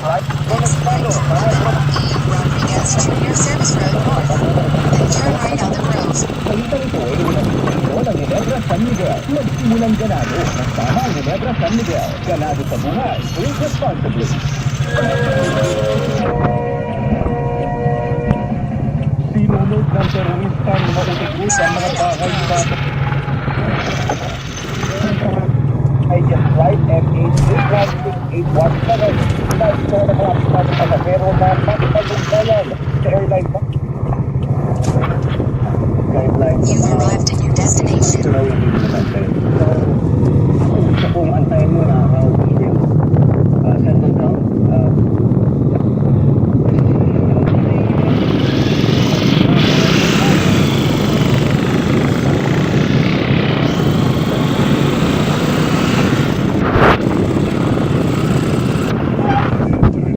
Next right, E. Rodriguez Junior Service Road North. Then turn right out the grove. Balita nito ay unang distrito ng Ginebra San Miguel. Nagsimulang ganado ng tama ang Ginebra San Miguel. Ganado sa buhay. Drink responsibly. Sinunod ng teroristang mautigos ang mga bahay sa ay just right MH 16817 na ito na mga pasahero na